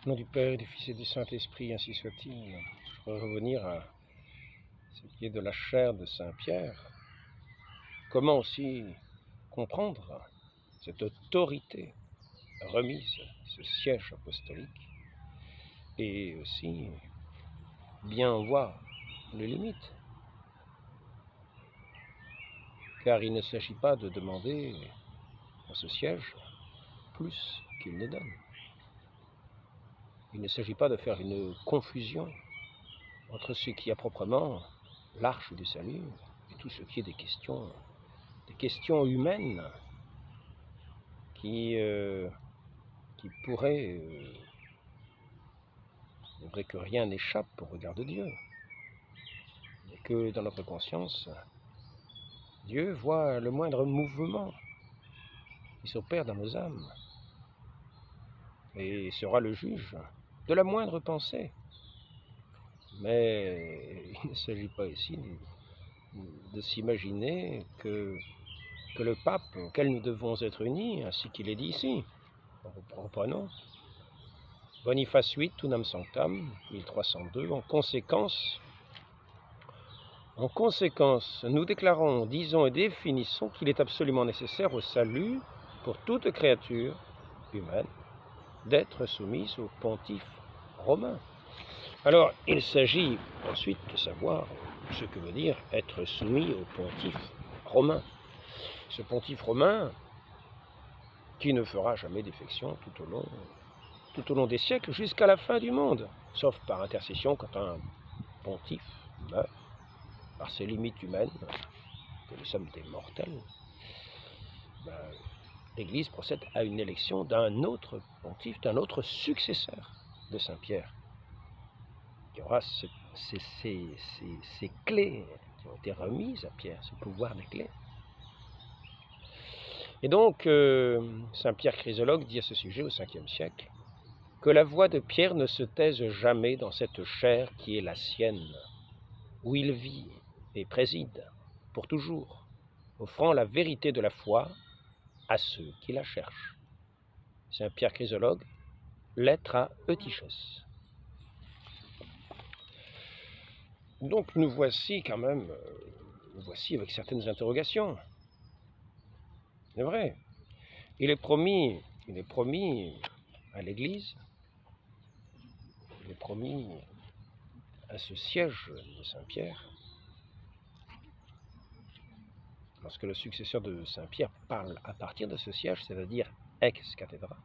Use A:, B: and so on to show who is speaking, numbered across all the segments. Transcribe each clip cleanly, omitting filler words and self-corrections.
A: Au nom du Père et du Fils et du Saint-Esprit, ainsi soit-il. Je voudrais revenir à ce qui est de la chair de Saint-Pierre. Comment aussi comprendre cette autorité remise, ce siège apostolique, et aussi bien voir les limites. Car il ne s'agit pas de demander à ce siège plus qu'il ne donne. Il ne s'agit pas de faire une confusion entre ce qui est proprement l'arche du salut et tout ce qui est des questions humaines qui pourraient, il est vrai que rien n'échappe au regard de Dieu, et que dans notre conscience, Dieu voit le moindre mouvement qui s'opère dans nos âmes et sera le juge de la moindre pensée. Mais il ne s'agit pas ici de s'imaginer que le pape auquel nous devons être unis, ainsi qu'il est dit ici, reprenons, Boniface VIII, Unam Sanctam, 1302, en conséquence, nous déclarons, disons et définissons qu'il est absolument nécessaire au salut pour toute créature humaine d'être soumise au pontife romain. Alors, il s'agit ensuite de savoir ce que veut dire être soumis au pontife romain. Ce pontife romain qui ne fera jamais défection tout au long des siècles jusqu'à la fin du monde, sauf par intercession quand un pontife meurt par ses limites humaines, que nous sommes des mortels. L'Église procède à une élection d'un autre pontife, d'un autre successeur de Saint-Pierre, qui aura ces clés qui ont été remises à Pierre, ce pouvoir des clés. Et donc, Saint-Pierre Chrysologue dit à ce sujet au 5e siècle que la voix de Pierre ne se taise jamais dans cette chair qui est la sienne, où il vit et préside pour toujours, offrant la vérité de la foi à ceux qui la cherchent. Saint-Pierre Chrysologue, lettre à Eutychus. Donc nous voici quand même, avec certaines interrogations. C'est vrai, il est promis à l'Église, il est promis à ce siège de Saint-Pierre. Lorsque le successeur de Saint-Pierre parle à partir de ce siège, c'est-à-dire ex cathedra,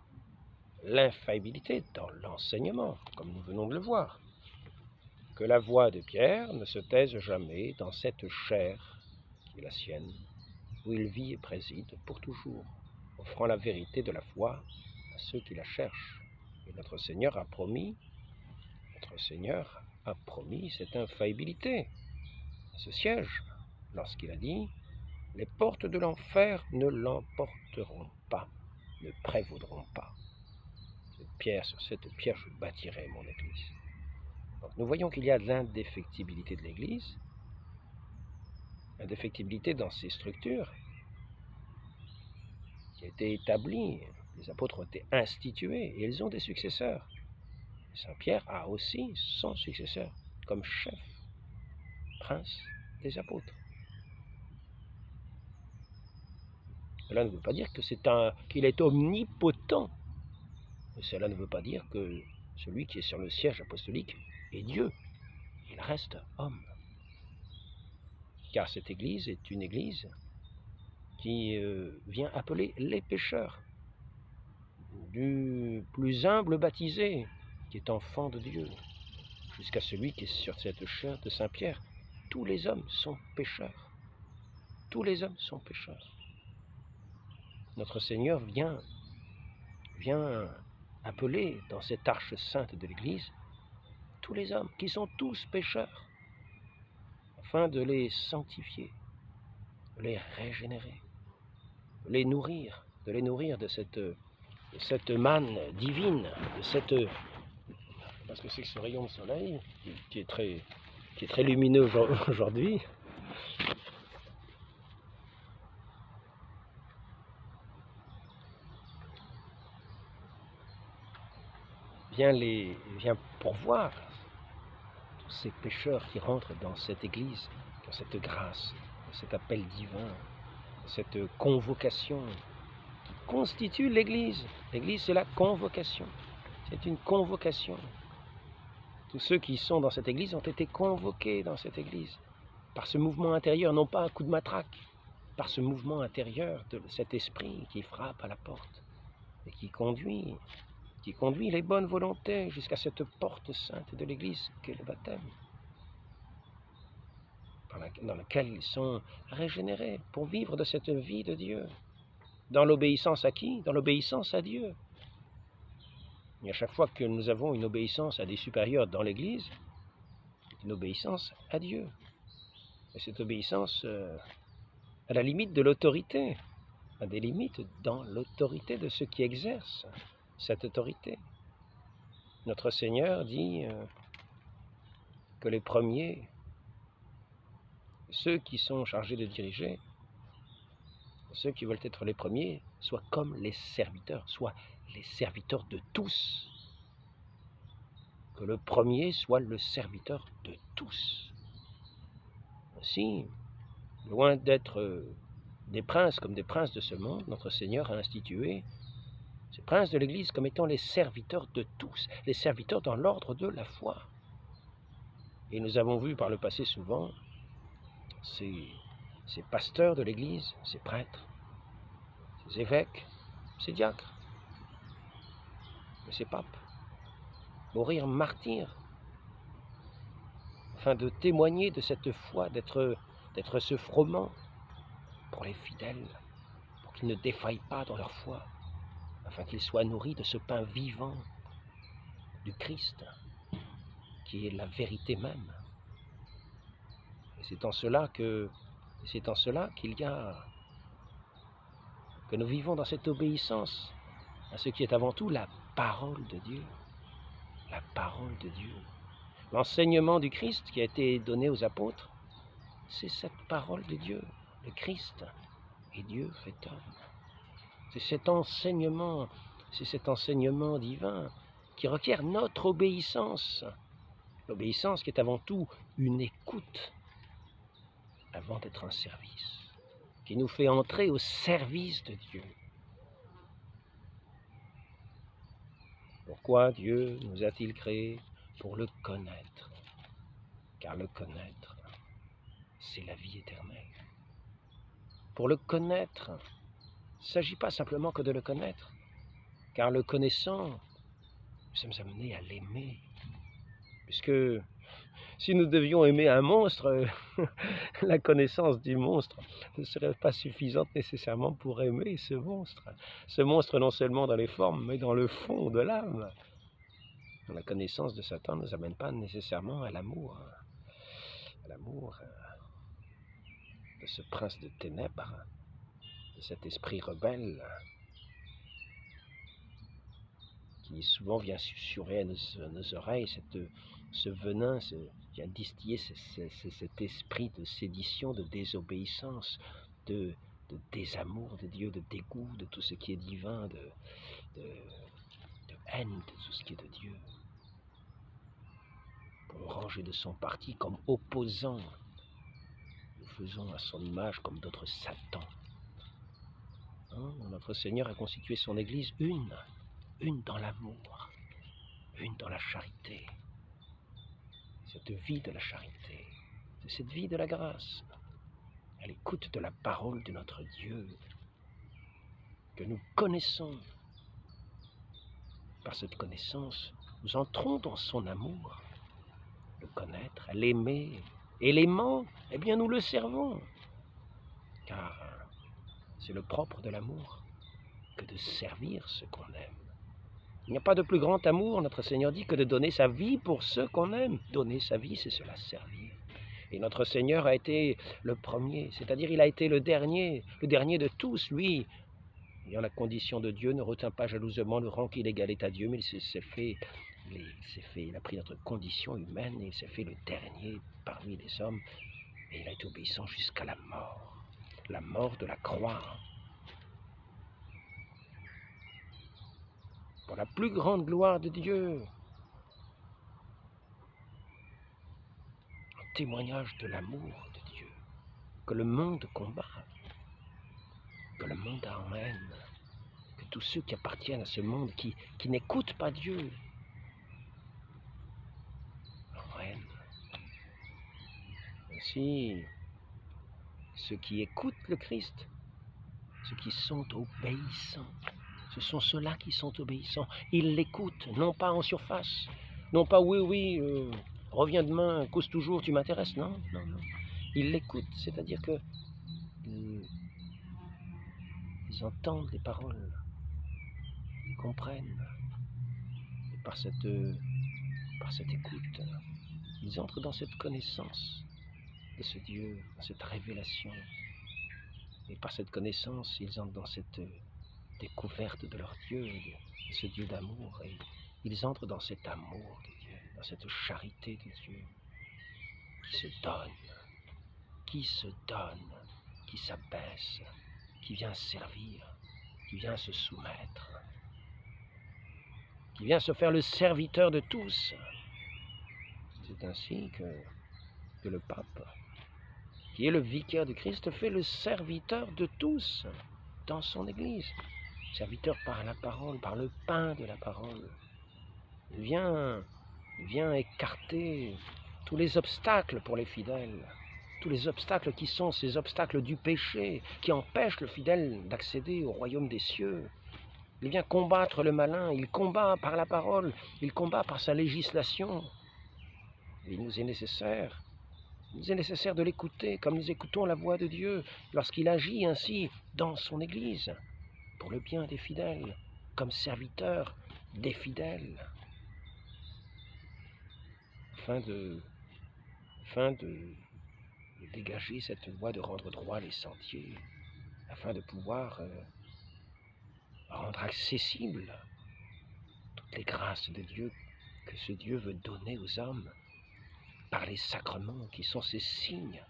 A: l'infaillibilité dans l'enseignement, comme nous venons de le voir, que la voix de Pierre ne se taise jamais dans cette chair qui est la sienne, où il vit et préside pour toujours, offrant la vérité de la foi à ceux qui la cherchent. Et notre Seigneur a promis cette infaillibilité, ce siège, lorsqu'il a dit « Les portes de l'enfer ne l'emporteront pas, ne prévaudront pas. Sur cette pierre, je bâtirai mon Église. » Donc nous voyons qu'il y a de l'indéfectibilité de l'Église, l'indéfectibilité dans ses structures, qui a été établie, les apôtres ont été institués, et ils ont des successeurs. Saint-Pierre a aussi son successeur, comme chef, prince des apôtres. Cela ne veut pas dire que qu'il est omnipotent. Et cela ne veut pas dire que celui qui est sur le siège apostolique est Dieu. Il reste homme. Car cette Église est une Église qui vient appeler les pécheurs, du plus humble baptisé, qui est enfant de Dieu, jusqu'à celui qui est sur cette chair de Saint-Pierre. Tous les hommes sont pécheurs. Tous les hommes sont pécheurs. Notre Seigneur vient appeler dans cette arche sainte de l'Église tous les hommes qui sont tous pécheurs, afin de les sanctifier, de les régénérer, de les nourrir de cette manne divine, de cette... Parce que c'est ce rayon de soleil qui est très lumineux aujourd'hui. vient pourvoir tous ces pécheurs qui rentrent dans cette Église, dans cette grâce, dans cet appel divin, dans cette convocation qui constitue l'Église. L'Église, c'est la convocation. C'est une convocation. Tous ceux qui sont dans cette Église ont été convoqués dans cette Église par ce mouvement intérieur, non pas un coup de matraque, par ce mouvement intérieur de cet esprit qui frappe à la porte et qui conduit les bonnes volontés jusqu'à cette porte sainte de l'Église qu'est le baptême, dans laquelle ils sont régénérés pour vivre de cette vie de Dieu. Dans l'obéissance à qui? Dans l'obéissance à Dieu. Et à chaque fois que nous avons une obéissance à des supérieurs dans l'Église, c'est une obéissance à Dieu. Et cette obéissance à la limite de l'autorité, à des limites dans l'autorité de ceux qui exercent cette autorité. Notre Seigneur dit que les premiers, ceux qui sont chargés de diriger, ceux qui veulent être les premiers, soient comme les serviteurs, soient les serviteurs de tous. Que le premier soit le serviteur de tous. Ainsi, loin d'être des princes comme des princes de ce monde, notre Seigneur a institué ces princes de l'Église comme étant les serviteurs de tous, les serviteurs dans l'ordre de la foi. Et nous avons vu par le passé souvent ces pasteurs de l'Église, ces prêtres, ces évêques, ces diacres, ces papes, mourir martyrs, afin de témoigner de cette foi, d'être ce froment pour les fidèles, pour qu'ils ne défaillent pas dans leur foi, afin qu'ils soient nourris de ce pain vivant du Christ, qui est la vérité même. Et c'est en cela qu'il y a, que nous vivons dans cette obéissance à ce qui est avant tout la parole de Dieu. La parole de Dieu. L'enseignement du Christ qui a été donné aux apôtres, c'est cette parole de Dieu, le Christ et Dieu fait homme. C'est cet enseignement divin qui requiert notre obéissance. L'obéissance qui est avant tout une écoute avant d'être un service, qui nous fait entrer au service de Dieu. Pourquoi Dieu nous a-t-il créés? Pour le connaître, car le connaître, c'est la vie éternelle. Pour le connaître, il ne s'agit pas simplement que de le connaître, car le connaissant, nous sommes amenés à l'aimer, puisque si nous devions aimer un monstre, la connaissance du monstre ne serait pas suffisante nécessairement pour aimer ce monstre. Ce monstre non seulement dans les formes, mais dans le fond de l'âme. La connaissance de Satan ne nous amène pas nécessairement à l'amour de ce prince de ténèbres, de cet esprit rebelle qui souvent vient susurrer à nos oreilles ce venin, vient distiller cet esprit de sédition, de désobéissance, de désamour de Dieu, de dégoût de tout ce qui est divin, de haine de tout ce qui est de Dieu, pour nous ranger de son parti comme opposant. Nous faisons à son image comme d'autres Satan. Notre Seigneur a constitué son Église une dans l'amour, une dans la charité. Cette vie de la charité, c'est cette vie de la grâce, à l'écoute de la parole de notre Dieu, que nous connaissons. Par cette connaissance, nous entrons dans son amour. Le connaître, l'aimer, et l'aimant, eh bien nous le servons. Car c'est le propre de l'amour que de servir ceux qu'on aime. Il n'y a pas de plus grand amour, notre Seigneur dit, que de donner sa vie pour ceux qu'on aime. Donner sa vie, c'est cela, servir. Et notre Seigneur a été le premier, c'est-à-dire il a été le dernier de tous, lui. Ayant la condition de Dieu, ne retint pas jalousement le rang qu'il égalait à Dieu, mais il a pris notre condition humaine et il s'est fait le dernier parmi les hommes. Et il a été obéissant jusqu'à la mort de la croix. pour la plus grande gloire de Dieu, un témoignage de l'amour de Dieu, que le monde combat, que le monde a en haine, que tous ceux qui appartiennent à ce monde, qui n'écoutent pas Dieu, en haine. Ainsi, ceux qui écoutent le Christ, ceux qui sont obéissants, ce sont ceux-là qui sont obéissants. Ils l'écoutent, non pas en surface, non pas oui, reviens demain, cause toujours, tu m'intéresses. Non. Ils l'écoutent, c'est-à-dire que ils entendent les paroles, ils comprennent. Et par cette écoute, ils entrent dans cette connaissance de ce Dieu, dans cette révélation. Et par cette connaissance, ils entrent dans cette découverte de leur Dieu, de ce Dieu d'amour. Et ils entrent dans cet amour de Dieu, dans cette charité de Dieu, qui se donne, qui s'abaisse, qui vient servir, qui vient se soumettre, qui vient se faire le serviteur de tous. C'est ainsi que le pape, qui est le vicaire de Christ, fait le serviteur de tous dans son Église. Serviteur par la parole, par le pain de la parole. Il vient écarter tous les obstacles pour les fidèles, tous les obstacles qui sont ces obstacles du péché, qui empêchent le fidèle d'accéder au royaume des cieux. Il vient combattre le malin, il combat par la parole, il combat par sa législation. Et il nous est nécessaire de l'écouter, comme nous écoutons la voix de Dieu, lorsqu'il agit ainsi dans son Église, pour le bien des fidèles, comme serviteur des fidèles, afin de dégager cette voie, de rendre droit les sentiers, afin de pouvoir rendre accessibles toutes les grâces de Dieu que ce Dieu veut donner aux hommes par les sacrements qui sont ces signes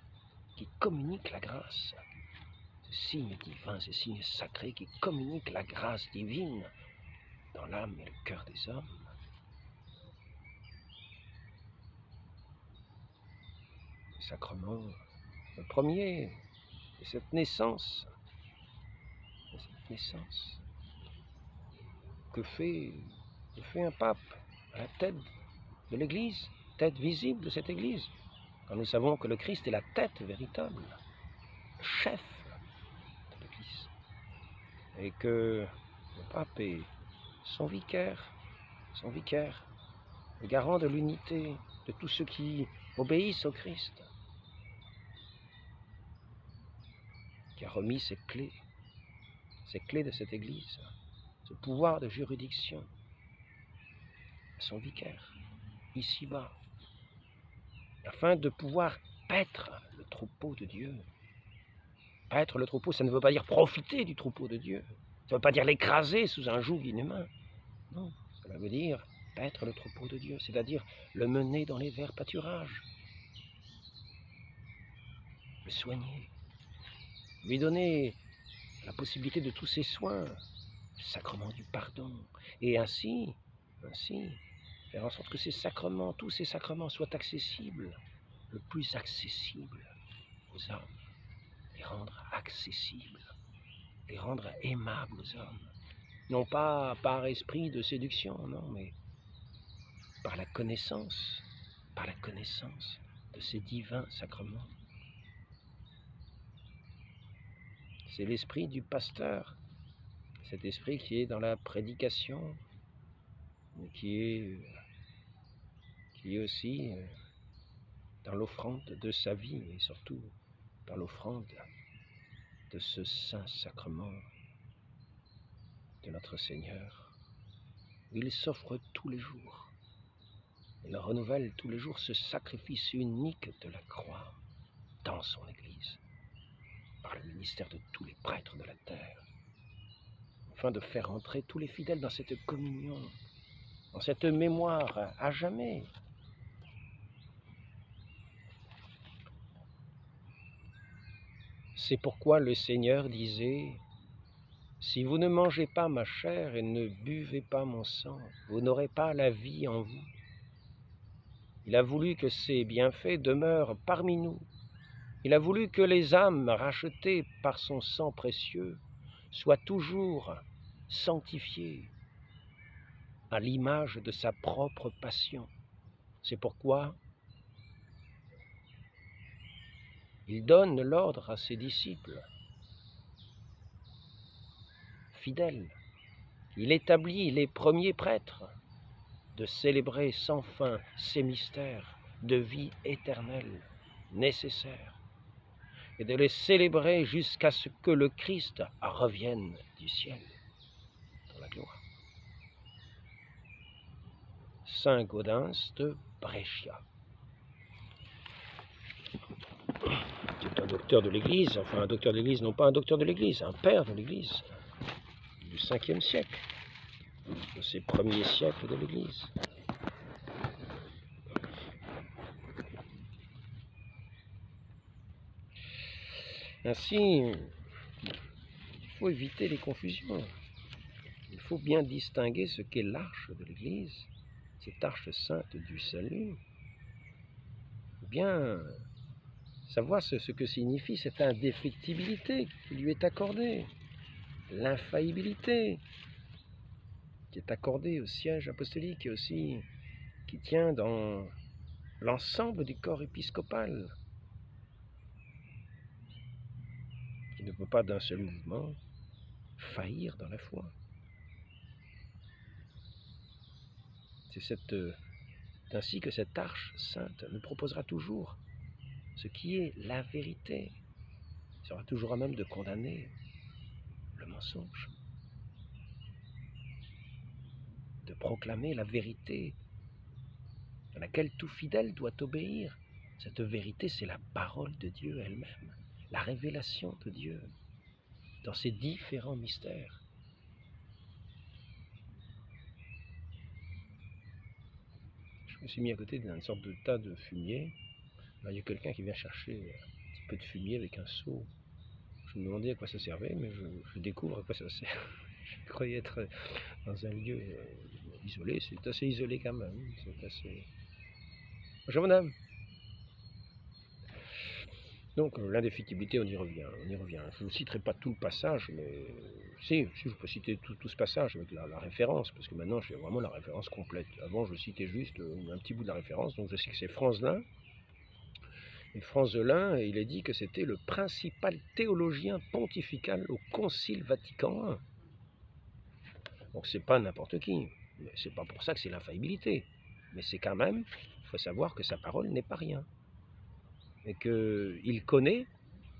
A: qui communiquent la grâce, ces signes divins, ces signes sacrés qui communiquent la grâce divine dans l'âme et le cœur des hommes. Les sacrements, le premier, c'est cette naissance que fait un pape à la tête de l'Église, tête visible de cette Église, quand nous savons que le Christ est la tête véritable, le chef de l'Église, et que le pape est son vicaire, le garant de l'unité de tous ceux qui obéissent au Christ, qui a remis ses clés de cette Église, ce pouvoir de juridiction à son vicaire, ici-bas, afin de pouvoir paître le troupeau de Dieu. Paître le troupeau, ça ne veut pas dire profiter du troupeau de Dieu, ça ne veut pas dire l'écraser sous un joug inhumain, non, cela veut dire paître le troupeau de Dieu, c'est-à-dire le mener dans les verts pâturages, le soigner, lui donner la possibilité de tous ses soins, le sacrement du pardon, et ainsi, faire en sorte que tous ces sacrements soient accessibles, le plus accessible aux hommes, les rendre accessibles, les rendre aimables aux hommes, non pas par esprit de séduction, non, mais par la connaissance de ces divins sacrements. C'est l'esprit du pasteur, cet esprit qui est dans la prédication, mais qui est aussi dans l'offrande de sa vie, et surtout dans l'offrande de ce saint sacrement de notre Seigneur, où il s'offre tous les jours. Il renouvelle tous les jours ce sacrifice unique de la croix dans son Église, par le ministère de tous les prêtres de la terre, afin de faire entrer tous les fidèles dans cette communion, dans cette mémoire à jamais. C'est pourquoi le Seigneur disait Si vous ne mangez pas ma chair et ne buvez pas mon sang, vous n'aurez pas la vie en vous. Il a voulu que ces bienfaits demeurent parmi nous. Il a voulu que les âmes rachetées par son sang précieux soient toujours sanctifiées à l'image de sa propre passion. C'est pourquoi il donne l'ordre à ses disciples fidèles. Il établit les premiers prêtres de célébrer sans fin ces mystères de vie éternelle nécessaires et de les célébrer jusqu'à ce que le Christ revienne du ciel dans la gloire. Saint Gaudens de Brescia. C'est un docteur de l'Église, enfin un docteur de l'Église, non pas un docteur de l'Église, un père de l'Église du 5e siècle, de ces premiers siècles de l'Église. Ainsi, il faut éviter les confusions. Il faut bien distinguer ce qu'est l'arche de l'Église, cette arche sainte du salut, ou bien savoir ce que signifie cette indéfectibilité qui lui est accordée, l'infaillibilité qui est accordée au siège apostolique et aussi qui tient dans l'ensemble du corps épiscopal, qui ne peut pas d'un seul mouvement faillir dans la foi. C'est ainsi que cette arche sainte nous proposera toujours ce qui est la vérité. Il sera toujours à même de condamner le mensonge, de proclamer la vérité à laquelle tout fidèle doit obéir. Cette vérité, c'est la parole de Dieu elle-même, la révélation de Dieu dans ses différents mystères. Je me suis mis à côté d'une sorte de tas de fumier. Là, il y a quelqu'un qui vient chercher un petit peu de fumier avec un seau. Je me demandais à quoi ça servait, mais je découvre à quoi ça sert. Je croyais être dans un lieu isolé. C'est assez isolé quand même. C'est assez... Bonjour madame. Donc l'indéfectibilité, on y revient. Je ne citerai pas tout le passage, mais si je peux citer tout ce passage avec la référence, parce que maintenant j'ai vraiment la référence complète. Avant je citais juste un petit bout de la référence, donc je sais que c'est Franzelin. Et Franzelin, il a dit que c'était le principal théologien pontifical au Concile Vatican I. Donc c'est pas n'importe qui, c'est pas pour ça que c'est l'infaillibilité, mais c'est quand même, il faut savoir que sa parole n'est pas rien. Et qu'il connaît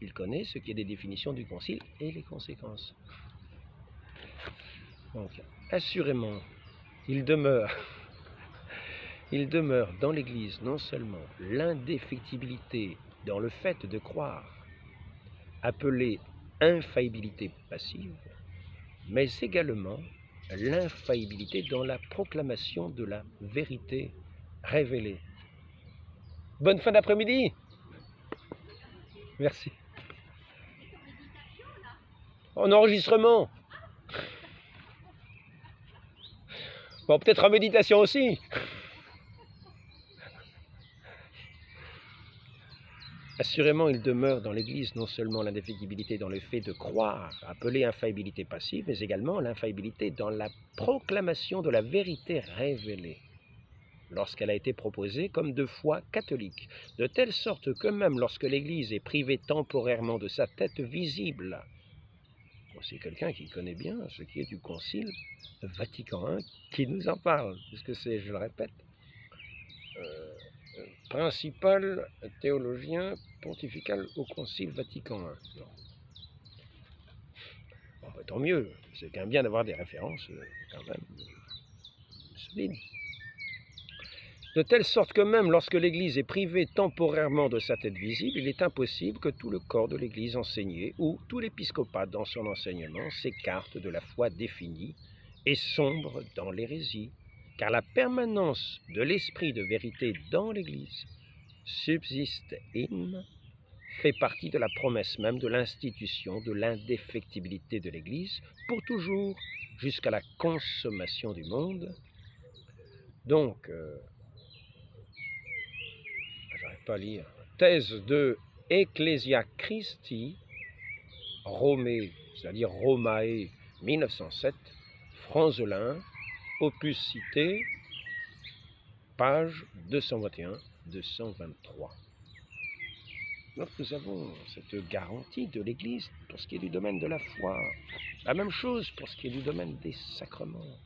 A: ce qui est des définitions du Concile et les conséquences. Donc, assurément, il demeure dans l'Église non seulement l'indéfectibilité dans le fait de croire, appelée infaillibilité passive, mais également l'infaillibilité dans la proclamation de la vérité révélée. Bonne fin d'après-midi! Merci. En enregistrement. Bon, peut-être en méditation aussi. Assurément, il demeure dans l'Église non seulement l'indéfectibilité dans le fait de croire, appelée infaillibilité passive, mais également l'infaillibilité dans la proclamation de la vérité révélée, lorsqu'elle a été proposée comme de foi catholique, de telle sorte que même lorsque l'Église est privée temporairement de sa tête visible, c'est quelqu'un qui connaît bien ce qui est du Concile Vatican I qui nous en parle, puisque c'est, je le répète, principal théologien pontifical au Concile Vatican I. Bon, bah, tant mieux, c'est quand même bien d'avoir des références quand même solides. De telle sorte que même lorsque l'Église est privée temporairement de sa tête visible, il est impossible que tout le corps de l'Église enseigné ou tout l'épiscopat dans son enseignement s'écarte de la foi définie et sombre dans l'hérésie, car la permanence de l'esprit de vérité dans l'Église subsiste in fait partie de la promesse même de l'institution de l'indéfectibilité de l'Église pour toujours jusqu'à la consommation du monde. Donc, j'arrive pas à lire, thèse de Ecclesia Christi, Romée, c'est-à-dire Romae 1907, Franzelin, opus cité, page 221-223. Donc nous avons cette garantie de l'Église pour ce qui est du domaine de la foi. La même chose pour ce qui est du domaine des sacrements.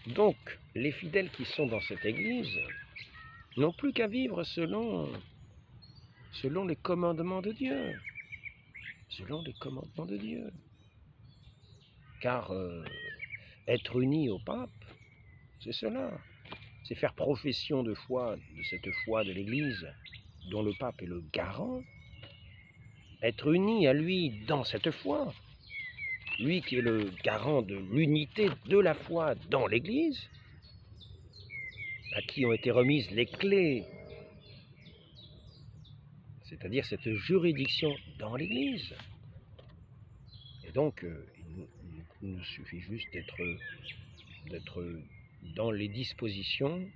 A: Donc, les fidèles qui sont dans cette Église n'ont plus qu'à vivre selon les commandements de Dieu. Selon les commandements de Dieu. Car être unis au pape, c'est cela. C'est faire profession de foi, de cette foi de l'Église, dont le pape est le garant. Être unis à lui dans cette foi. Lui qui est le garant de l'unité de la foi dans l'Église, à qui ont été remises les clés, c'est-à-dire cette juridiction dans l'Église. Et donc, il nous suffit juste d'être dans les dispositions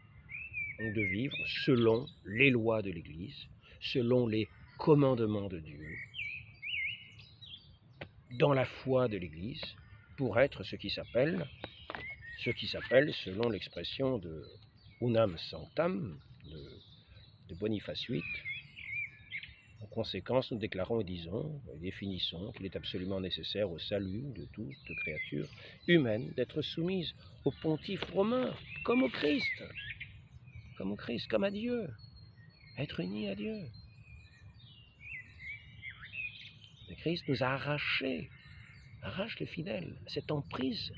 A: de vivre selon les lois de l'Église, selon les commandements de Dieu, dans la foi de l'Église, pour être ce qui s'appelle, selon l'expression de Unam Sanctam, de Boniface VIII, en conséquence, nous déclarons et disons, et définissons qu'il est absolument nécessaire au salut de toute créature humaine d'être soumise au pontife romain, comme au Christ, comme à Dieu, être unis à Dieu. Le Christ nous a arrache les fidèles, cette emprise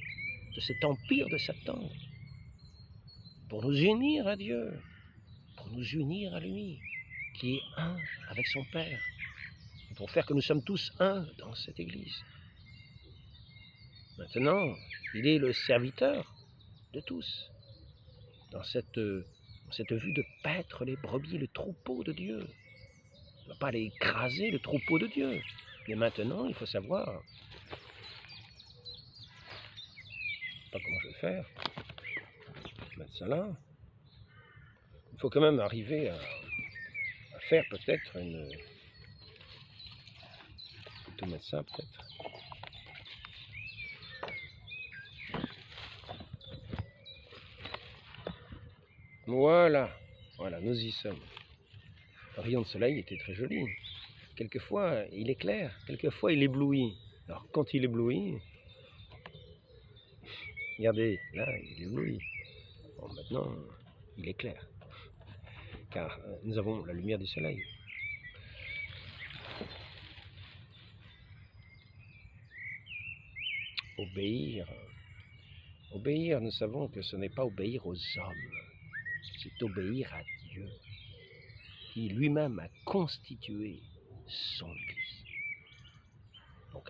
A: de cet empire de Satan, pour nous unir à Dieu, pour nous unir à lui, qui est un avec son Père, et pour faire que nous sommes tous un dans cette Église. Maintenant, il est le serviteur de tous, dans cette vue de paître les brebis, le troupeau de Dieu. On ne va pas aller écraser le troupeau de Dieu. Mais maintenant, il faut savoir, je ne sais pas comment je vais faire, mettre ça là. Il faut quand même arriver à faire peut-être une... plutôt mettre ça peut-être. Voilà, nous y sommes. Le rayon de soleil était très joli. Quelquefois, il éclaire, quelquefois, il éblouit. Alors, quand il éblouit, regardez, là, il éblouit. Bon, maintenant, il éclaire. Car nous avons la lumière du soleil. Obéir, nous savons que ce n'est pas obéir aux hommes, c'est obéir à Dieu, qui lui-même a constitué son Église. Donc,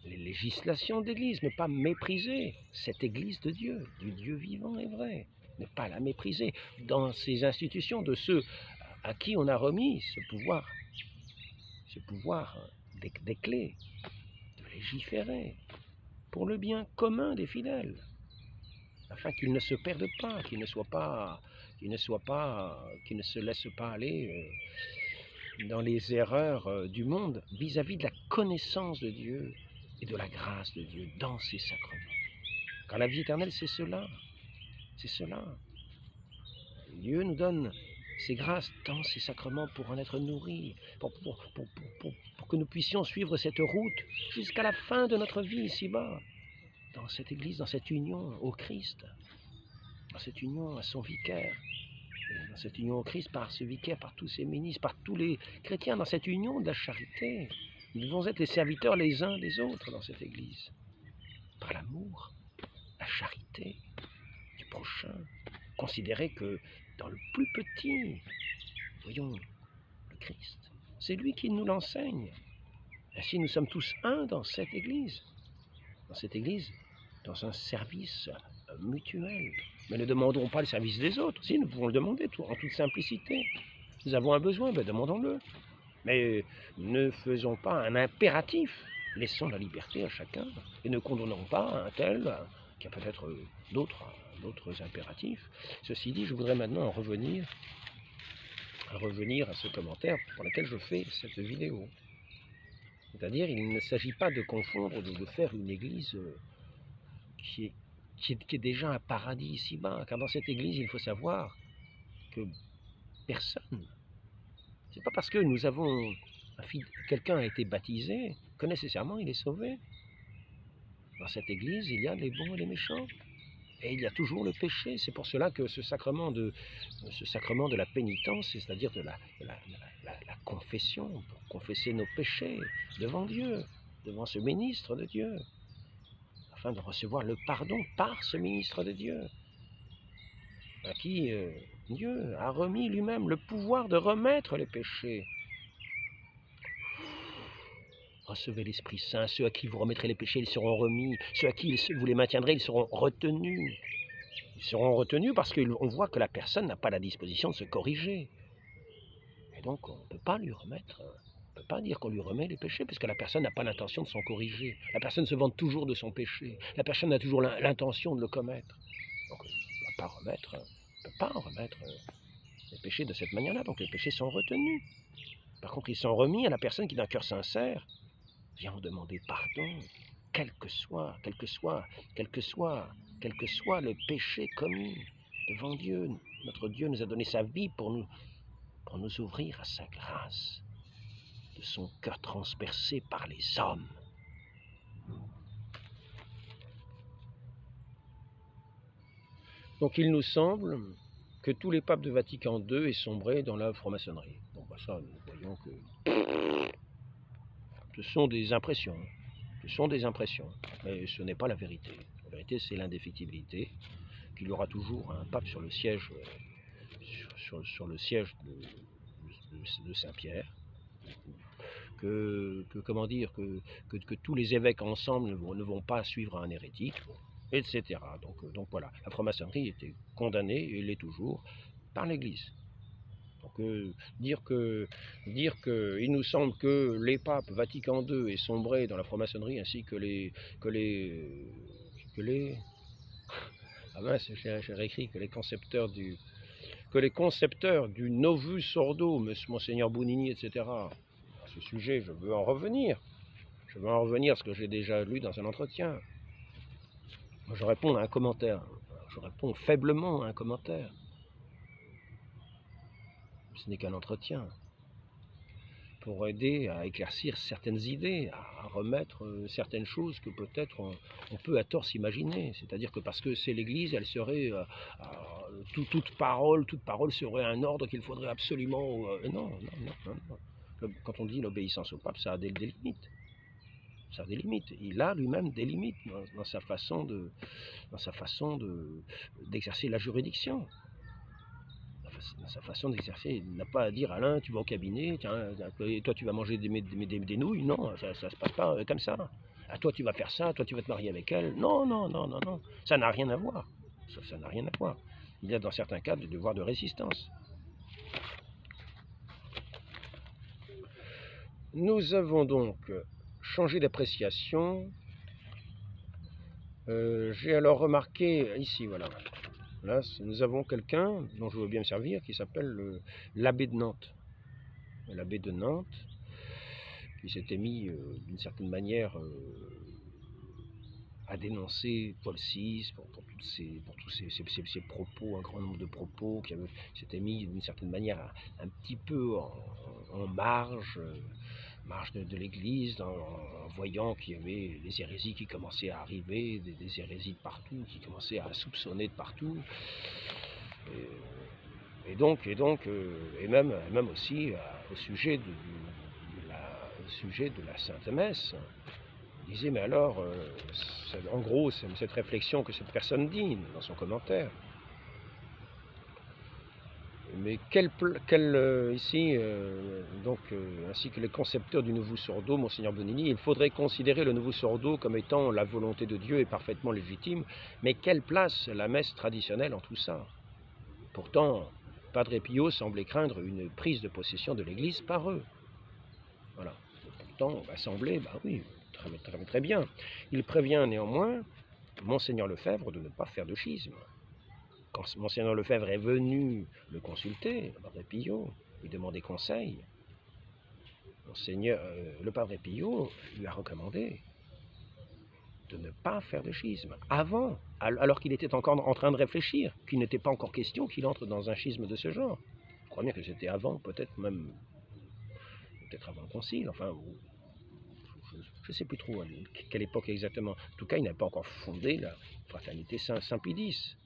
A: les législations d'Église, ne pas mépriser cette Église de Dieu, du Dieu vivant et vrai, ne pas la mépriser dans ces institutions de ceux à qui on a remis ce pouvoir des clés, de légiférer pour le bien commun des fidèles, afin qu'ils ne se perdent pas, qu'ils ne se laissent pas aller dans les erreurs du monde vis-à-vis de la connaissance de Dieu et de la grâce de Dieu dans ses sacrements. Car la vie éternelle, c'est cela. Dieu nous donne ses grâces dans ses sacrements pour en être nourris, pour que nous puissions suivre cette route jusqu'à la fin de notre vie ici-bas, dans cette Église, dans cette union au Christ, dans cette union à son vicaire, et dans cette union au Christ par ce vicaire, par tous ses ministres, par tous les chrétiens, dans cette union de la charité. Nous devons être les serviteurs les uns des autres dans cette Église, par l'amour, la charité du prochain. Considérez que dans le plus petit, voyons le Christ. C'est lui qui nous l'enseigne. Ainsi, nous sommes tous un dans cette Église. Dans cette Église dans un service mutuel. Mais ne demandons pas le service des autres. Si, nous pouvons le demander en toute simplicité. Nous avons un besoin, ben demandons-le. Mais ne faisons pas un impératif. Laissons la liberté à chacun et ne condamnons pas un tel qui a peut-être d'autres impératifs. Ceci dit, je voudrais maintenant revenir à ce commentaire pour lequel je fais cette vidéo. C'est-à-dire, il ne s'agit pas de confondre, de faire une église qui est déjà un paradis ici-bas. Car dans cette église, il faut savoir que personne, c'est pas parce que nous avons quelqu'un a été baptisé que nécessairement il est sauvé. Dans cette église, il y a les bons et les méchants. Et il y a toujours le péché. C'est pour cela que ce sacrement de la pénitence, c'est-à-dire de la confession, pour confesser nos péchés devant Dieu, devant ce ministre de Dieu, afin de recevoir le pardon par ce ministre de Dieu, à qui Dieu a remis lui-même le pouvoir de remettre les péchés. Recevez l'Esprit Saint, ceux à qui vous remettrez les péchés, ils seront remis, ceux à qui vous les maintiendrez, ils seront retenus. Ils seront retenus parce qu'on voit que la personne n'a pas la disposition de se corriger. Et donc on ne peut pas lui remettre, on ne peut pas dire qu'on lui remet les péchés, puisque la personne n'a pas l'intention de s'en corriger. La personne se vante toujours de son péché, la personne a toujours l'intention de le commettre. Donc on ne peut pas remettre les péchés de cette manière-là, donc les péchés sont retenus. Par contre, ils sont remis à la personne qui d'un cœur sincère vient en demander pardon, quel que soit le péché commis devant Dieu. Notre Dieu nous a donné sa vie pour nous ouvrir à sa grâce, de son cœur transpercé par les hommes. Donc il nous semble que tous les papes de Vatican II aient sombré dans la franc-maçonnerie. Bon, bah ça, nous voyons que ce sont des impressions. Mais ce n'est pas la vérité. La vérité, c'est l'indéfectibilité, qu'il y aura toujours un pape sur le siège, sur le siège de Saint-Pierre, que tous les évêques ensemble ne vont pas suivre un hérétique, etc. Donc voilà, la franc-maçonnerie était condamnée, et l'est toujours, par l'Église. Donc dire que il nous semble que les papes Vatican II aient sombré dans la franc-maçonnerie, ainsi que les ah mince, j'ai réécrit que les concepteurs du Novus Ordo, Monseigneur Bounini, etc. À ce sujet, je veux en revenir à ce que j'ai déjà lu dans un entretien. Moi, je réponds à un commentaire, je réponds faiblement à un commentaire. Ce n'est qu'un entretien pour aider à éclaircir certaines idées, à remettre certaines choses que peut-être on peut à tort s'imaginer. C'est-à-dire que parce que c'est l'Église, elle serait toute parole serait un ordre qu'il faudrait absolument. Non. Quand on dit l'obéissance au pape, ça a des limites. Ça a des limites. Il a lui-même des limites dans sa façon d'exercer la juridiction. Dans sa façon d'exercer, il n'a pas à dire Alain, tu vas au cabinet, tiens, et toi tu vas manger des nouilles. Non, ça se passe pas comme ça. À toi tu vas faire ça, toi tu vas te marier avec elle. Non. Ça n'a rien à voir. Ça n'a rien à voir. Il y a dans certains cas des devoirs de résistance. Nous avons donc changé d'appréciation. J'ai alors remarqué ici, voilà. Là, nous avons quelqu'un dont je veux bien me servir, qui s'appelle l'abbé de Nantes. L'abbé de Nantes, qui s'était mis d'une certaine manière à dénoncer Paul VI pour tous ces propos, un grand nombre de propos, qui s'était mis d'une certaine manière un petit peu en marge de l'Église, en voyant qu'il y avait les hérésies qui commençaient à arriver, des hérésies de partout, qui commençaient à soupçonner de partout, et même aussi au sujet de la Sainte Messe. Il disait, mais alors, en gros, c'est cette réflexion que cette personne dit dans son commentaire. Mais ici, ainsi que les concepteurs du Nouveau Sordo, Monseigneur Bonini, il faudrait considérer le Nouveau Sordo comme étant la volonté de Dieu et parfaitement légitime, mais quelle place la messe traditionnelle en tout ça? Pourtant, Padre Pio semblait craindre une prise de possession de l'Église par eux. Voilà. Pourtant, l'Assemblée, oui, très bien. Il prévient néanmoins Monseigneur Lefebvre de ne pas faire de schisme. Quand Monseigneur Lefebvre est venu le consulter, le Padre Pio, lui demander conseil, le Padre Pio lui a recommandé de ne pas faire de schisme, alors qu'il était encore en train de réfléchir, qu'il n'était pas encore question qu'il entre dans un schisme de ce genre. Je crois bien que c'était avant, peut-être avant le concile, enfin, je ne sais plus trop à quelle époque exactement. En tout cas, il n'avait pas encore fondé la fraternité Saint-Pie X.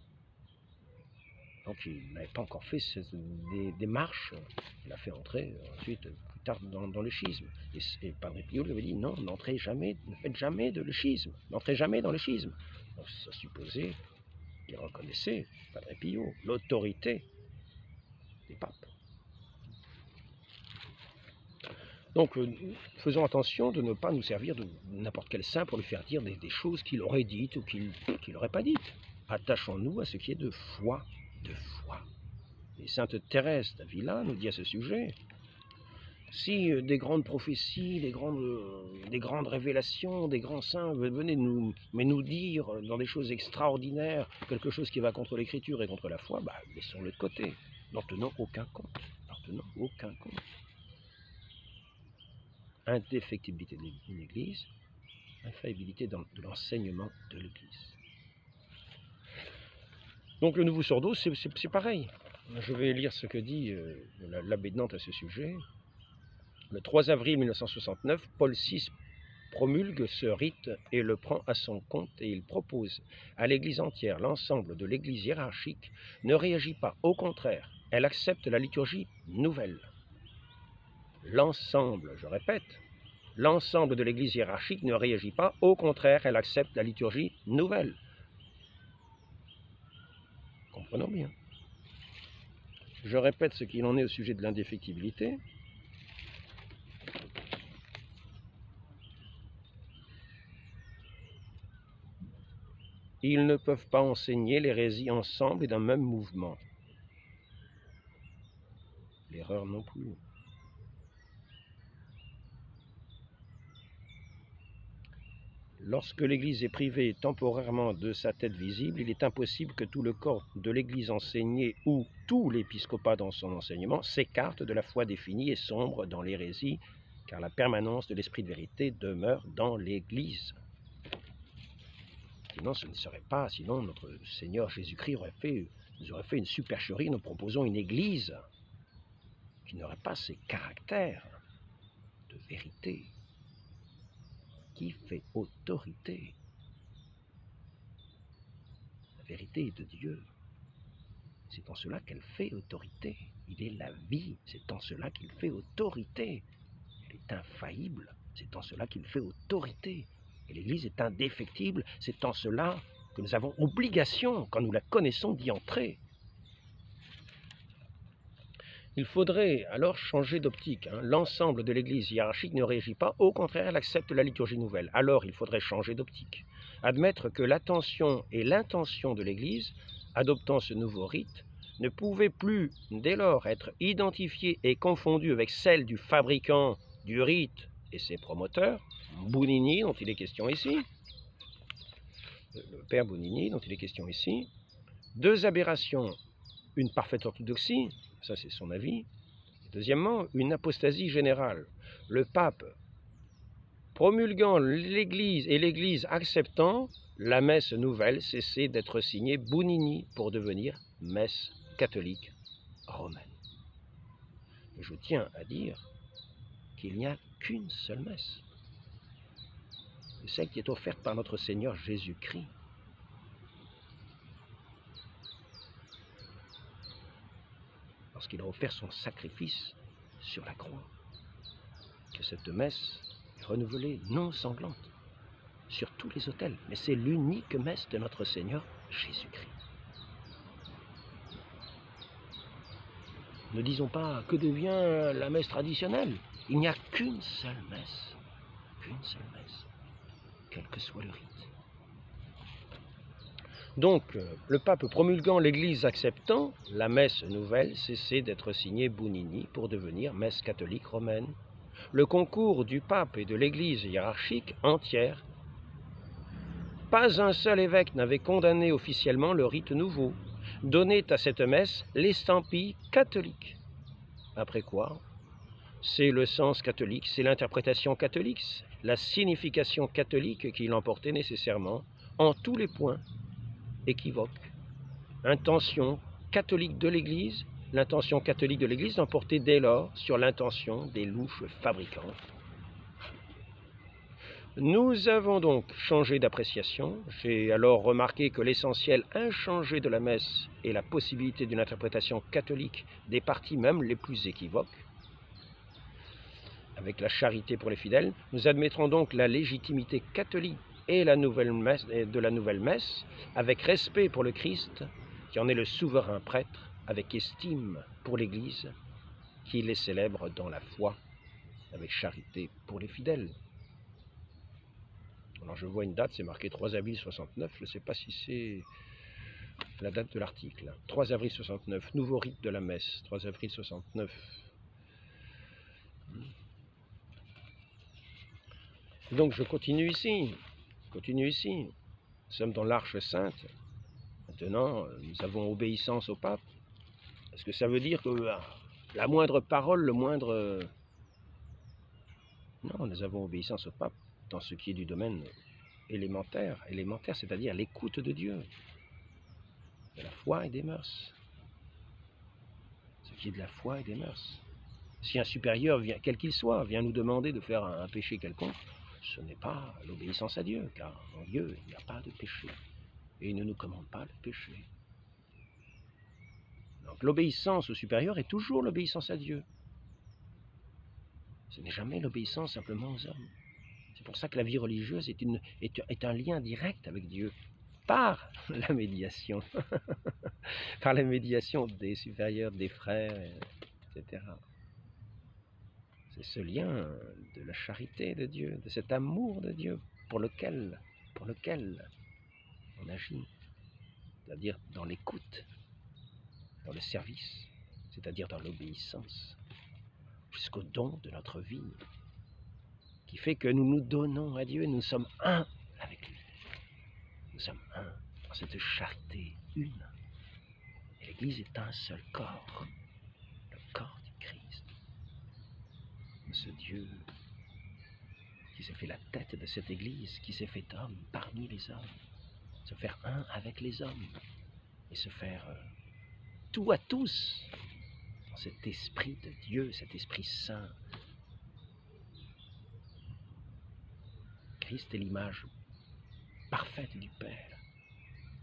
A: Donc il n'avait pas encore fait des démarches. Il a fait entrer ensuite, plus tard, dans le schisme. Et Padre Pio lui avait dit non, ne faites jamais de le schisme, n'entrez jamais dans le schisme. Donc ça supposait qu'il reconnaissait, Padre Pio, l'autorité des papes. Donc faisons attention de ne pas nous servir de n'importe quel saint pour lui faire dire des choses qu'il aurait dites ou qu'il n'aurait pas dites. Attachons-nous à ce qui est de foi. Et sainte Thérèse d'Avila nous dit à ce sujet, si des grandes prophéties, des grandes révélations, des grands saints venaient nous dire dans des choses extraordinaires, quelque chose qui va contre l'écriture et contre la foi, laissons-le de côté, n'en tenons aucun compte. Indéfectibilité de l'Église, infaillibilité de l'enseignement de l'Église. Donc le Nouveau Sordo, c'est pareil. Je vais lire ce que dit l'abbé de Nantes à ce sujet. Le 3 avril 1969, Paul VI promulgue ce rite et le prend à son compte et il propose à l'Église entière, l'ensemble de l'Église hiérarchique ne réagit pas, au contraire, elle accepte la liturgie nouvelle. L'ensemble, je répète, l'ensemble de l'Église hiérarchique ne réagit pas, au contraire, elle accepte la liturgie nouvelle. Comprenons bien. Je répète ce qu'il en est au sujet de l'indéfectibilité. Ils ne peuvent pas enseigner l'hérésie ensemble et d'un même mouvement. L'erreur non plus. Lorsque l'Église est privée temporairement de sa tête visible, il est impossible que tout le corps de l'Église enseignée ou tout l'épiscopat dans son enseignement s'écarte de la foi définie et sombre dans l'hérésie, car la permanence de l'esprit de vérité demeure dans l'Église. Sinon, ce ne serait pas, sinon notre Seigneur Jésus-Christ nous aurait fait une supercherie, nous proposons une Église qui n'aurait pas ces caractères de vérité, qui fait autorité. La vérité est de Dieu. C'est en cela qu'elle fait autorité. Il est la vie, c'est en cela qu'il fait autorité. Elle est infaillible, c'est en cela qu'il fait autorité. Et l'Église est indéfectible, c'est en cela que nous avons obligation, quand nous la connaissons, d'y entrer. Il faudrait alors changer d'optique. L'ensemble de l'Église hiérarchique ne réagit pas, au contraire, elle accepte la liturgie nouvelle. Alors il faudrait changer d'optique. Admettre que l'attention et l'intention de l'Église, adoptant ce nouveau rite, ne pouvaient plus, dès lors, être identifiées et confondues avec celle du fabricant du rite et ses promoteurs, Bonini, dont il est question ici, le père Bonini, dont il est question ici. Deux aberrations, une parfaite orthodoxie, ça c'est son avis. Deuxièmement, une apostasie générale. Le pape promulguant l'Église et l'Église acceptant, la messe nouvelle cessait d'être signée Bonini pour devenir messe catholique romaine. Je tiens à dire qu'il n'y a qu'une seule messe, celle qui est offerte par notre Seigneur Jésus-Christ. Lorsqu'il a offert son sacrifice sur la croix, que cette messe est renouvelée, non sanglante, sur tous les autels, mais c'est l'unique messe de notre Seigneur Jésus-Christ. Ne disons pas que devient la messe traditionnelle. Il n'y a qu'une seule messe, quel que soit le rite. Donc, le pape promulguant, l'Église acceptant, la messe nouvelle cessait d'être signée Bounini pour devenir messe catholique romaine. Le concours du pape et de l'Église hiérarchique entière, pas un seul évêque n'avait condamné officiellement le rite nouveau, donnait à cette messe l'estampille catholique. Après quoi, c'est le sens catholique, c'est l'interprétation catholique, la signification catholique qui l'emportait nécessairement en tous les points équivoques. Intention catholique de l'Église, l'intention catholique de l'Église l'emportait dès lors sur l'intention des louches fabricants. Nous avons donc changé d'appréciation. J'ai alors remarqué que l'essentiel inchangé de la messe est la possibilité d'une interprétation catholique des parties même les plus équivoques. Avec la charité pour les fidèles, nous admettrons donc la légitimité catholique et de la nouvelle messe, avec respect pour le Christ, qui en est le souverain prêtre, avec estime pour l'Église, qui les célèbre dans la foi, avec charité pour les fidèles. Alors je vois une date, c'est marqué 3 avril 69, je ne sais pas si c'est la date de l'article. 3 avril 69, nouveau rite de la messe, 3 avril 69. Donc je continue ici. Nous sommes dans l'Arche Sainte. Maintenant, nous avons obéissance au pape. Est-ce que ça veut dire que la moindre parole, le moindre... Non, nous avons obéissance au pape dans ce qui est du domaine élémentaire, c'est-à-dire l'écoute de Dieu, de la foi et des mœurs. Ce qui est de la foi et des mœurs. Si un supérieur, quel qu'il soit, vient nous demander de faire un péché quelconque, ce n'est pas l'obéissance à Dieu, car en Dieu, il n'y a pas de péché. Et il ne nous commande pas le péché. Donc l'obéissance au supérieur est toujours l'obéissance à Dieu. Ce n'est jamais l'obéissance simplement aux hommes. C'est pour ça que la vie religieuse est un lien direct avec Dieu, par la médiation, par la médiation des supérieurs, des frères, etc. C'est ce lien de la charité de Dieu, de cet amour de Dieu pour lequel on agit, c'est-à-dire dans l'écoute, dans le service, c'est-à-dire dans l'obéissance, jusqu'au don de notre vie, qui fait que nous nous donnons à Dieu et nous sommes un avec lui. Nous sommes un dans cette charité une. Et l'Église est un seul corps, le corps du Christ, de ce Dieu qui s'est fait la tête de cette Église, qui s'est fait homme parmi les hommes, se faire un avec les hommes et se faire tout à tous dans cet esprit de Dieu, cet esprit saint. Christ est l'image parfaite du Père.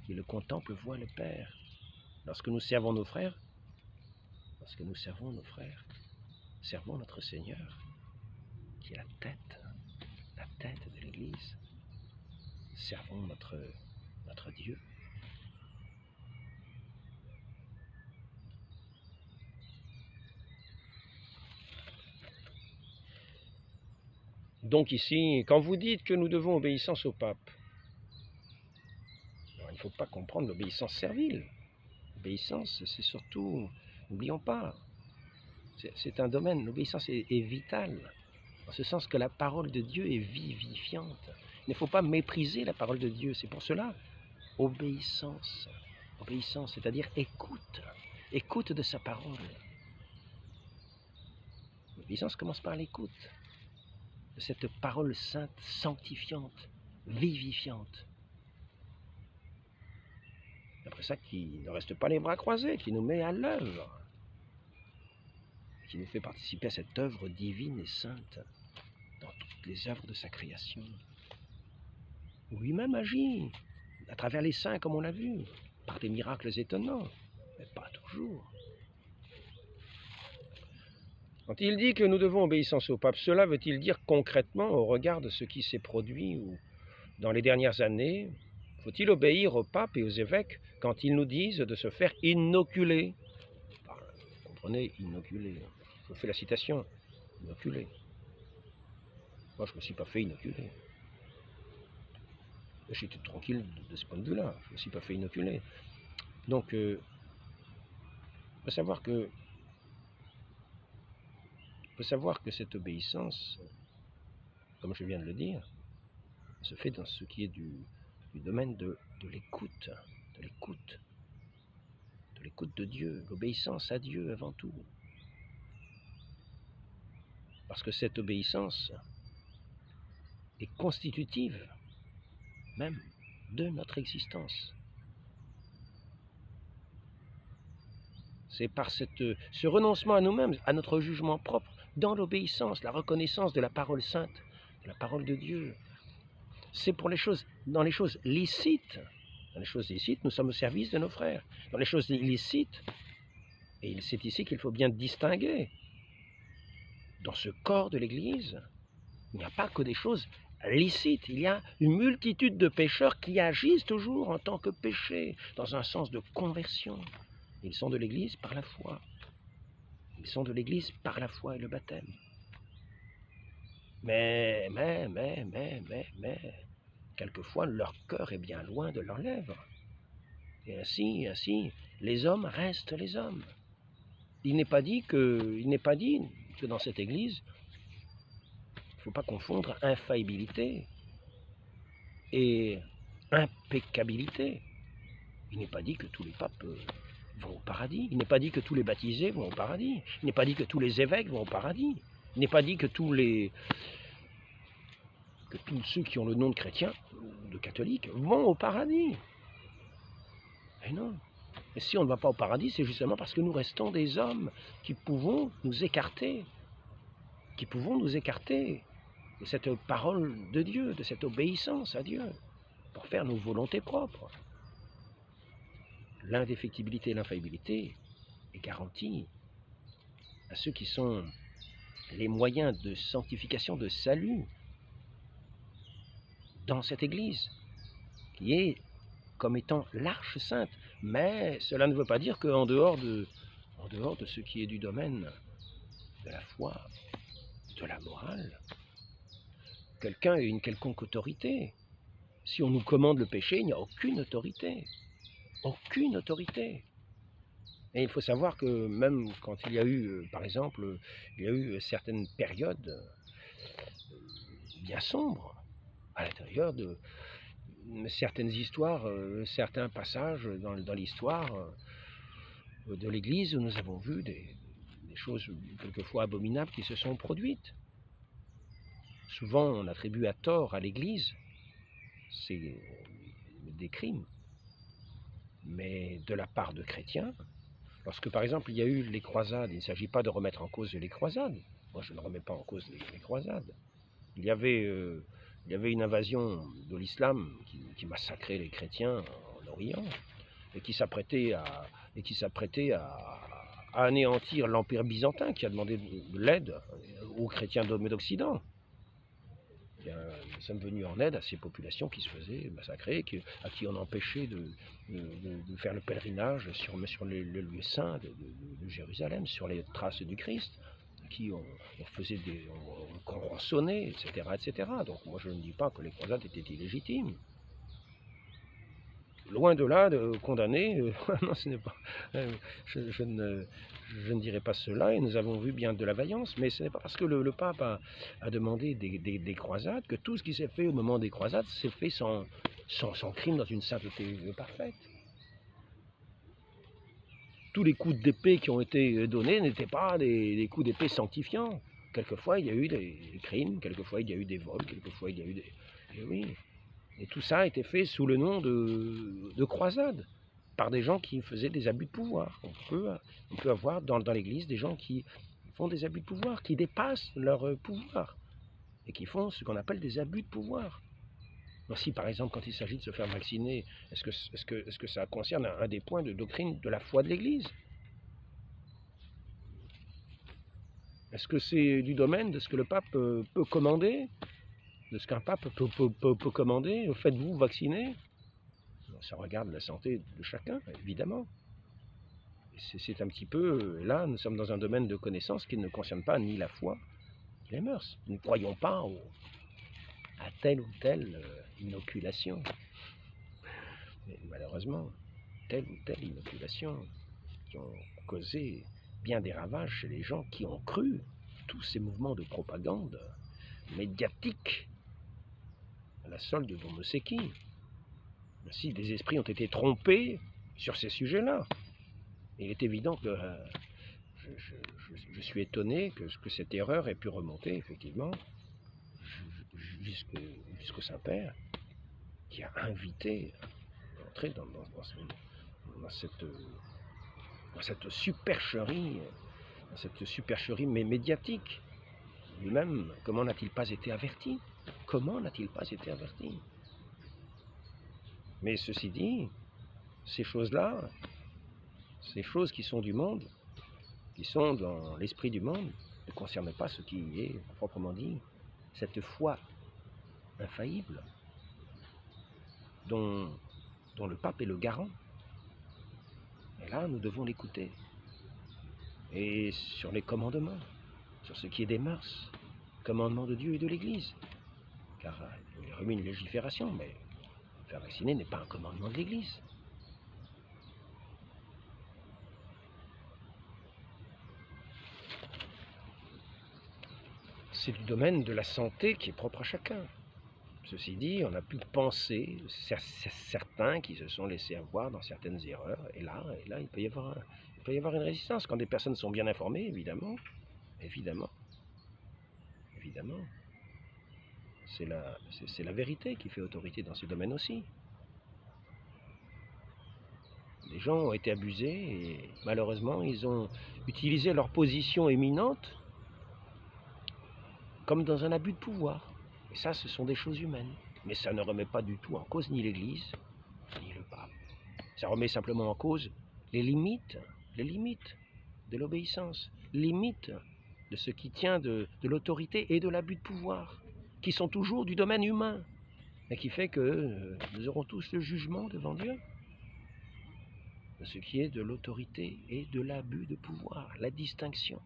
A: Qui le contemple voit le Père. Lorsque nous servons nos frères, servons notre Seigneur, qui est la tête de l'Église. Servons notre Dieu. Donc ici, quand vous dites que nous devons obéissance au pape, alors il ne faut pas comprendre l'obéissance servile. L'obéissance, c'est surtout, n'oublions pas, c'est un domaine, l'obéissance est vitale, en ce sens que la parole de Dieu est vivifiante. Il ne faut pas mépriser la parole de Dieu, c'est pour cela, obéissance, c'est-à-dire écoute de sa parole. L'obéissance commence par l'écoute de cette parole sainte, sanctifiante, vivifiante. Après ça, qui ne reste pas les bras croisés, qui nous met à l'œuvre, qui nous fait participer à cette œuvre divine et sainte dans toutes les œuvres de sa création. Lui-même agit à travers les saints, comme on l'a vu, par des miracles étonnants, mais pas toujours. Quand il dit que nous devons obéissance au pape, cela veut-il dire concrètement, au regard de ce qui s'est produit dans les dernières années, faut-il obéir au pape et aux évêques quand ils nous disent de se faire inoculer? Vous apprenez inoculer. Je fais la citation, inoculer. Moi, je ne me suis pas fait inoculer. J'étais tranquille de ce point de vue-là. Je ne me suis pas fait inoculer. Donc, il faut savoir que cette obéissance, comme je viens de le dire, se fait dans ce qui est du domaine de l'écoute, de l'écoute de Dieu, l'obéissance à Dieu avant tout. Parce que cette obéissance est constitutive même de notre existence. C'est par ce renoncement à nous-mêmes, à notre jugement propre, dans l'obéissance, la reconnaissance de la parole sainte, de la parole de Dieu. C'est pour dans les choses licites. Dans les choses licites, nous sommes au service de nos frères. Dans les choses illicites, et c'est ici qu'il faut bien distinguer, dans ce corps de l'Église, il n'y a pas que des choses licites, il y a une multitude de pécheurs qui agissent toujours en tant que péchés, dans un sens de conversion. Ils sont de l'Église par la foi. Ils sont de l'Église par la foi et le baptême. Mais, quelquefois, leur cœur est bien loin de leurs lèvres. Et ainsi, les hommes restent les hommes. Il n'est pas dit que dans cette Église, il ne faut pas confondre infaillibilité et impeccabilité. Il n'est pas dit que tous les papes vont au paradis. Il n'est pas dit que tous les baptisés vont au paradis. Il n'est pas dit que tous les évêques vont au paradis. Il n'est pas dit que tous ceux qui ont le nom de chrétiens ou de catholiques vont au paradis. Et non. Et si on ne va pas au paradis, c'est justement parce que nous restons des hommes qui pouvons nous écarter. De cette parole de Dieu, de cette obéissance à Dieu, pour faire nos volontés propres. L'indéfectibilité et l'infaillibilité est garantie à ceux qui sont les moyens de sanctification, de salut dans cette Église, qui est comme étant l'Arche Sainte. Mais cela ne veut pas dire qu'en dehors de ce qui est du domaine de la foi, de la morale, quelqu'un ait une quelconque autorité. Si on nous commande le péché, il n'y a aucune autorité. Aucune autorité. Et il faut savoir que même quand il y a eu, par exemple, certaines périodes bien sombres à l'intérieur de certaines histoires, certains passages dans l'histoire de l'Église où nous avons vu des choses quelquefois abominables qui se sont produites. Souvent, on attribue à tort à l'Église des crimes, mais de la part de chrétiens. Lorsque, par exemple, il y a eu les croisades, il ne s'agit pas de remettre en cause les croisades. Moi, je ne remets pas en cause les croisades. Il y avait une invasion de l'islam qui massacrait les chrétiens en Orient et qui s'apprêtait à anéantir l'Empire byzantin qui a demandé de l'aide aux chrétiens d'Occident. Nous sommes venus en aide à ces populations qui se faisaient massacrer, à qui on empêchait de faire le pèlerinage sur le lieu saint de Jérusalem, sur les traces du Christ, à qui on rançonnait, etc. Donc moi je ne dis pas que les croisades étaient illégitimes. Loin de là de condamner, non, ce n'est pas. Je ne dirais pas cela, et nous avons vu bien de la vaillance, mais ce n'est pas parce que le pape a demandé des croisades que tout ce qui s'est fait au moment des croisades s'est fait sans crime dans une sainteté parfaite. Tous les coups d'épée qui ont été donnés n'étaient pas des coups d'épée sanctifiants. Quelquefois il y a eu des crimes, quelquefois il y a eu des vols, quelquefois il y a eu des. Et oui. Et tout ça a été fait sous le nom de croisade, par des gens qui faisaient des abus de pouvoir. On peut avoir dans l'Église des gens qui font des abus de pouvoir, qui dépassent leur pouvoir, et qui font ce qu'on appelle des abus de pouvoir. Donc, si par exemple, quand il s'agit de se faire vacciner, est-ce que ça concerne un des points de doctrine de la foi de l'Église? Est-ce que c'est du domaine de ce que le pape peut commander? De ce qu'un pape peut commander, faites-vous vacciner? Ça regarde la santé de chacun, évidemment. c'est un petit peu, là, nous sommes dans un domaine de connaissance qui ne concerne pas ni la foi, ni les mœurs. Nous ne croyons pas à telle ou telle inoculation. Mais malheureusement, telle ou telle inoculation qui ont causé bien des ravages chez les gens qui ont cru tous ces mouvements de propagande médiatique à la solde de Moseki. Si des esprits ont été trompés sur ces sujets-là, il est évident que je suis étonné que cette erreur ait pu remonter effectivement jusqu'au Saint-Père, qui a invité à entrer dans cette supercherie, mais médiatique. Lui-même, comment n'a-t-il pas été averti? Comment n'a-t-il pas été averti? Mais ceci dit, ces choses-là, ces choses qui sont du monde, qui sont dans l'esprit du monde, ne concernent pas ce qui est, proprement dit, cette foi infaillible, dont le pape est le garant. Et là, nous devons l'écouter. Et sur les commandements, sur ce qui est des mœurs, commandements de Dieu et de l'Église. Car il y a remis une légifération, mais faire vacciner n'est pas un commandement de l'Église. C'est du domaine de la santé qui est propre à chacun. Ceci dit, on a pu penser, certains qui se sont laissés avoir dans certaines erreurs, et là il peut y avoir une résistance. Quand des personnes sont bien informées, évidemment, c'est la vérité qui fait autorité dans ces domaines aussi. Les gens ont été abusés et malheureusement, ils ont utilisé leur position éminente comme dans un abus de pouvoir. Et ça, ce sont des choses humaines. Mais ça ne remet pas du tout en cause ni l'Église, ni le pape. Ça remet simplement en cause les limites de l'obéissance, les limites de ce qui tient de l'autorité et de l'abus de pouvoir, qui sont toujours du domaine humain, et qui fait que nous aurons tous le jugement devant Dieu de ce qui est de l'autorité et de l'abus de pouvoir, la distinction.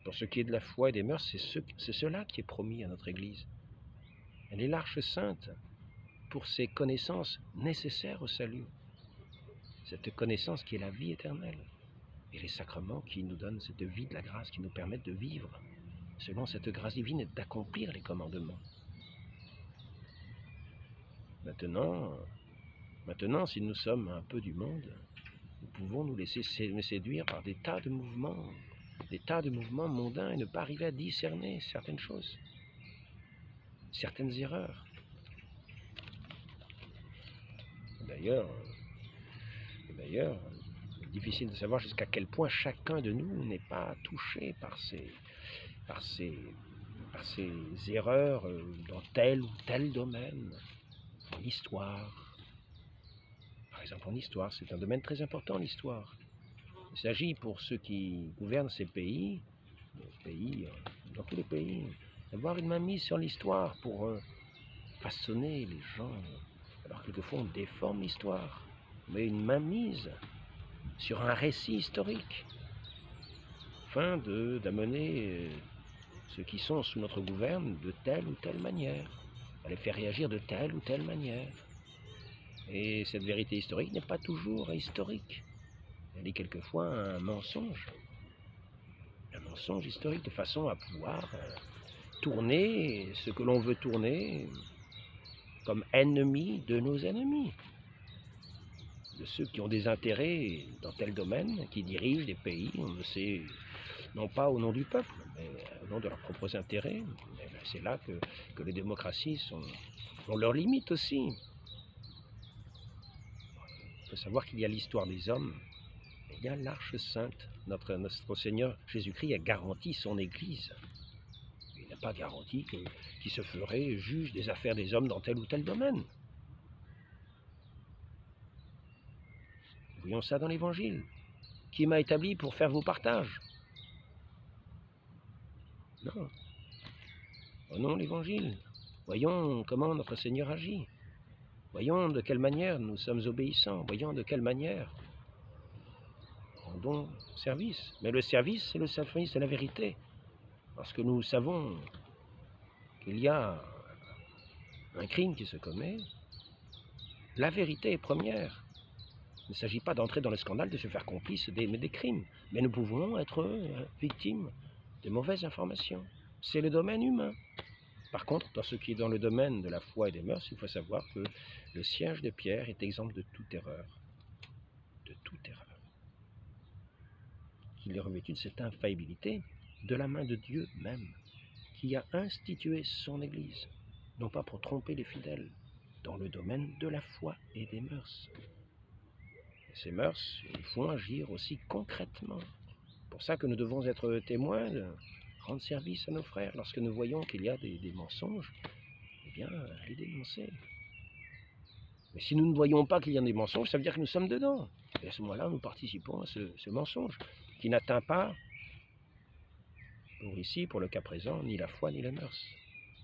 A: Pour ce qui est de la foi et des mœurs, c'est cela qui est promis à notre Église. Elle est l'Arche sainte pour ces connaissances nécessaires au salut. Cette connaissance qui est la vie éternelle. Et les sacrements qui nous donnent cette vie de la grâce, qui nous permettent de vivre selon cette grâce divine et d'accomplir les commandements. Maintenant, si nous sommes un peu du monde, nous pouvons nous laisser séduire par des tas de mouvements mondains et ne pas arriver à discerner certaines choses, certaines erreurs. D'ailleurs, il est difficile de savoir jusqu'à quel point chacun de nous n'est pas touché par ces erreurs dans tel ou tel domaine. L'histoire, par exemple en histoire, c'est un domaine très important, l'histoire. Il s'agit pour ceux qui gouvernent ces pays, dans tous les pays, d'avoir une mainmise sur l'histoire pour façonner les gens. Alors quelquefois on déforme l'histoire, mais une mainmise sur un récit historique, afin d'amener ceux qui sont sous notre gouverne de telle ou telle manière, à les faire réagir de telle ou telle manière. Et cette vérité historique n'est pas toujours historique. Elle est quelquefois un mensonge historique, de façon à pouvoir tourner ce que l'on veut tourner comme ennemi de nos ennemis, de ceux qui ont des intérêts dans tel domaine, qui dirigent des pays, on ne sait, non pas au nom du peuple, mais au nom de leurs propres intérêts. C'est là que les démocraties ont leurs limites aussi. Il faut savoir qu'il y a l'histoire des hommes, et il y a l'Arche sainte. Notre Seigneur Jésus-Christ a garanti son Église. Il n'a pas garanti qu'il se ferait juge des affaires des hommes dans tel ou tel domaine. Voyons ça dans l'Évangile. Qui m'a établi pour faire vos partages? Non. Prenons l'Évangile. Voyons comment notre Seigneur agit. Voyons de quelle manière nous sommes obéissants, voyons de quelle manière rendons service. Mais le service, c'est le service de la vérité. Parce que nous savons qu'il y a un crime qui se commet, la vérité est première. Il ne s'agit pas d'entrer dans le scandale, de se faire complice des crimes. Mais nous pouvons être victimes de mauvaises informations. C'est le domaine humain. Par contre, dans ce qui est dans le domaine de la foi et des mœurs, il faut savoir que le siège de Pierre est exempt de toute erreur. De toute erreur. Il est revêtu de cette infaillibilité de la main de Dieu même, qui a institué son Église, non pas pour tromper les fidèles, dans le domaine de la foi et des mœurs. Et ces mœurs, il faut agir aussi concrètement. C'est pour ça que nous devons être témoins, de rendre service à nos frères. Lorsque nous voyons qu'il y a des mensonges, eh bien, les dénoncer. Mais si nous ne voyons pas qu'il y a des mensonges, ça veut dire que nous sommes dedans. Et à ce moment-là, nous participons à ce mensonge qui n'atteint pas, pour le cas présent, ni la foi ni les mœurs,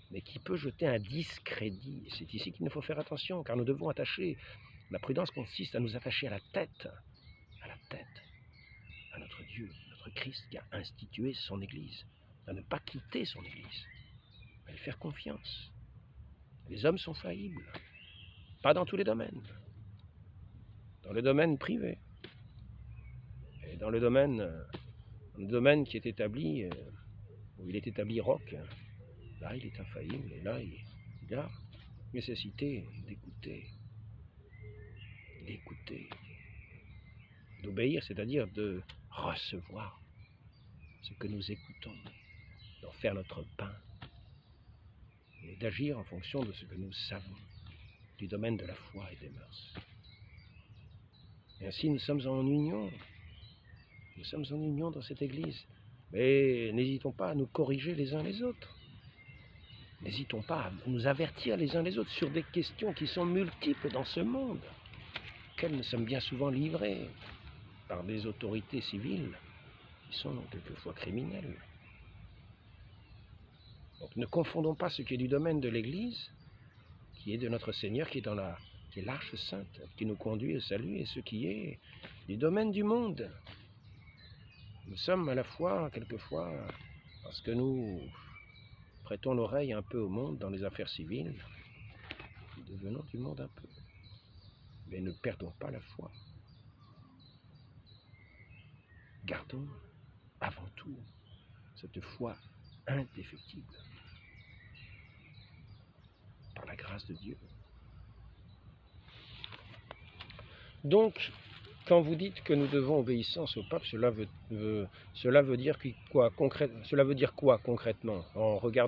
A: mais qui peut jeter un discrédit. C'est ici qu'il nous faut faire attention, car nous devons attacher. La prudence consiste à nous attacher à la tête, à notre Dieu, notre Christ qui a institué son Église, à ne pas quitter son Église, à lui faire confiance. Les hommes sont faillibles, pas dans tous les domaines, dans le domaine privé, et dans le domaine qui est établi, où il est établi roc, là il est infaillible, et là il a nécessité d'écouter, d'obéir, c'est-à-dire de recevoir ce que nous écoutons, d'en faire notre pain, et d'agir en fonction de ce que nous savons du domaine de la foi et des mœurs. Et ainsi nous sommes en union dans cette Église. Mais n'hésitons pas à nous corriger les uns les autres. N'hésitons pas à nous avertir les uns les autres sur des questions qui sont multiples dans ce monde, auxquelles nous sommes bien souvent livrés par des autorités civiles qui sont quelquefois criminelles. Donc ne confondons pas ce qui est du domaine de l'Église, qui est de notre Seigneur, qui est l'Arche Sainte, qui nous conduit au salut, et ce qui est du domaine du monde. Nous sommes à la fois, quelquefois, parce que nous prêtons l'oreille un peu au monde dans les affaires civiles, nous devenons du monde un peu. Mais ne perdons pas la foi. Gardons avant tout cette foi indéfectible par la grâce de Dieu. Donc, quand vous dites que nous devons obéissance au pape, cela veut dire quoi concrètement en regardant